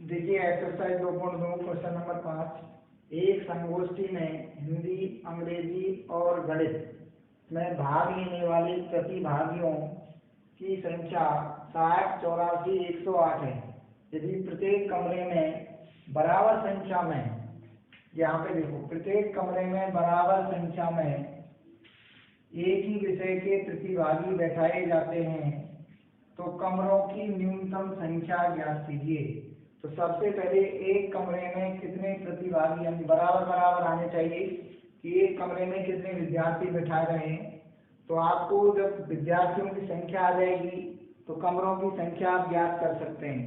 देखिए exercise 2.2 question number 5। एक संगोष्ठी में हिंदी, अंग्रेजी और गणित में भाग लेने वाले प्रतिभागियों की संख्या 60, 84, 108 है। यदि प्रत्येक कमरे में बराबर संख्या में, यहाँ पे देखो, प्रत्येक कमरे में बराबर संख्या में एक ही विषय के प्रतिभागी बैठाए जाते हैं तो कमरों की न्यूनतम संख्या ज्ञात कीजिए। तो सबसे पहले एक कमरे में कितने प्रतिभागी यानी बराबर बराबर आने चाहिए कि एक कमरे में कितने विद्यार्थी बैठाए रहे हैं। तो आपको जब विद्यार्थियों की संख्या आ जाएगी तो कमरों की संख्या आप ज्ञात कर सकते हैं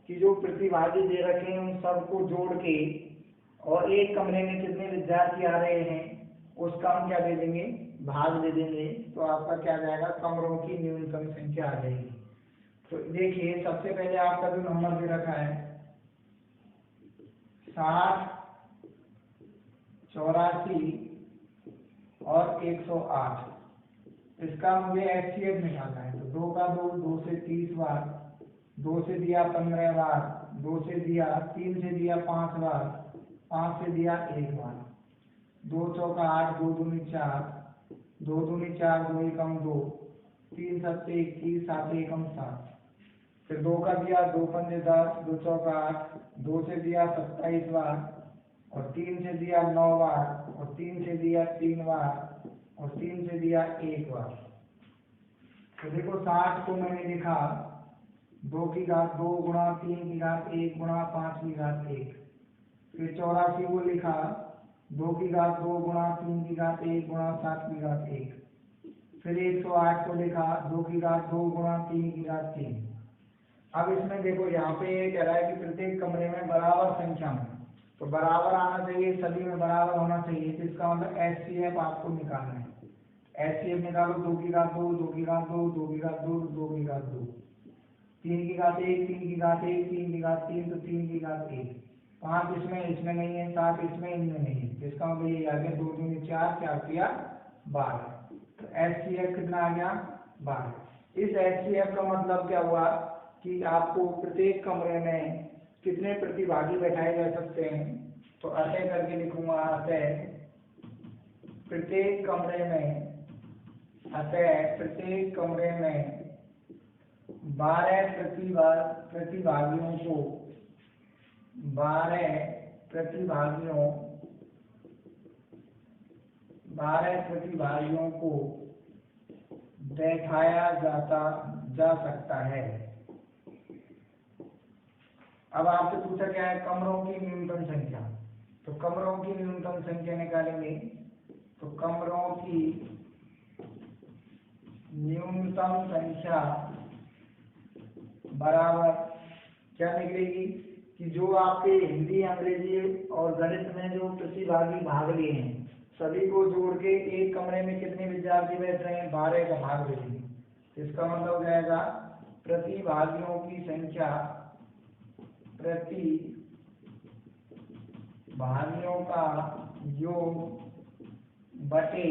कि जो प्रतिभागी दे रखे हैं उन सबको जोड़ के और एक कमरे में कितने विद्यार्थी आ रहे हैं उसका हम क्या दे देंगे, भाग दे देंगे। तो आपका क्या जाएगा, कमरों की न्यूनतम संख्या आ जाएगी। तो देखिए सबसे पहले आपका जो नंबर दे रखा है 60, 84 और 108, इसका मुझे HCF निकालना है। तो 2 का 2, 2 से 30 बार, 2 से दिया 15 बार, 2 से दिया 3 से दिया 5 बार, 5 से दिया 1 बार, 2 चौका 8, 2 दूनी 4, 2 दूनी 4, 2 एकम 2, 3 सत्ते 21, 7 एकम 7। फिर 2 का दिया, 2 पंजे 10, 2 चौका 8, 2 से दिया 27 बार और 3 से दिया 9 बार और 3 से दिया 3 बार और 3 से दिया 1 बार। तो देखो 60 को मैंने लिखा 2 की घात 2 गुणा 3 की घात 1 गुणा 5 की घात 1। फिर 84 को लिखा 2 की घात 2 गुणा 3 की घात 1 गुणा 7 की घात 1। फिर 108 को लिखा 2 की घात 2 गुणा 3 की घात 3। अब इसमें देखो यहाँ पे ये कह रहा है कि प्रत्येक कमरे में बराबर संख्या में, तो बराबर आना चाहिए, सभी में बराबर होना चाहिए। तो इसका मतलब HCF आपको निकालना है। HCF निकालो 2 की घात 2, 2 की घात 2, 2 की घात 2, 2 की घात 2, 3 की घात 1, 3 की घात 1, 3 की घात 3, तो 3 की घात 1, 5 इसमें नहीं है, 7 इसमें, इनमें नहीं है। तो इसका मतलब ये आ गया 2 दूनी 4, 4 किया 12। तो HCF कितना आ गया, 12। इस HCF का मतलब क्या हुआ कि आपको प्रत्येक कमरे में कितने प्रतिभागी बैठाए जा सकते हैं। तो अतः करके लिखूंगा, अतः प्रत्येक कमरे में, अतः प्रत्येक कमरे में 12 प्रतिभागियों को, 12 प्रतिभागियों को बैठाया जा सकता है। अब आपसे पूछा क्या है, कमरों की न्यूनतम संख्या। तो कमरों की न्यूनतम संख्या निकालेंगे। तो कमरों की न्यूनतम संख्या बराबर क्या निकलेगी कि जो आपके हिंदी, अंग्रेजी और गणित में जो प्रतिभागी भाग लिए हैं सभी को जोड़ के एक कमरे में कितने विद्यार्थी बैठ रहे हैं, 12 का भाग दे देंगे। इसका मतलब हो जाएगा प्रतिभागियों की संख्या, प्रतिभागियों का योग बटे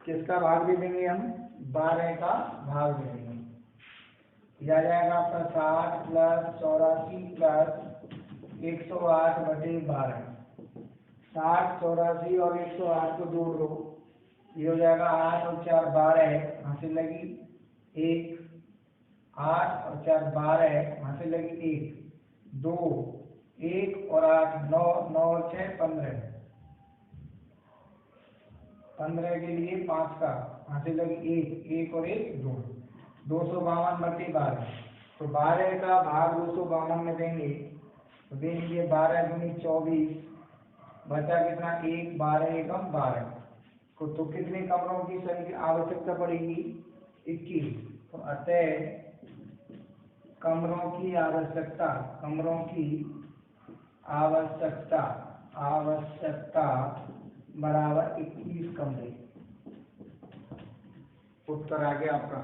किसका भाग दे देंगे हम, 12 का भाग दे देंगे। यह जाएगा आपका 60 प्लस 84 प्लस 108 बटे 12। 60, 84 और 108 को जोड़ दो, ये हो जाएगा 8 और 4 12, यहाँ से लगी 1, 8 और 4 12, यहाँ से लगी 1, 2, 1 और 8 9, 9 और 6 15, 15 के लिए 5 का, यहाँ से लगी 1, 1 और 1 2, 252 बटे 12। तो 12 का भाग 252 में देंगे तो देंगे 12 दूनी 24, बचा कितना 1, 12 एकम 12 को। तो कितने कमरों की संख्या आवश्यकता पड़ेगी, 21। तो अतः कमरों की आवश्यकता बराबर 21 कमरे। उत्तर आ गया आपका।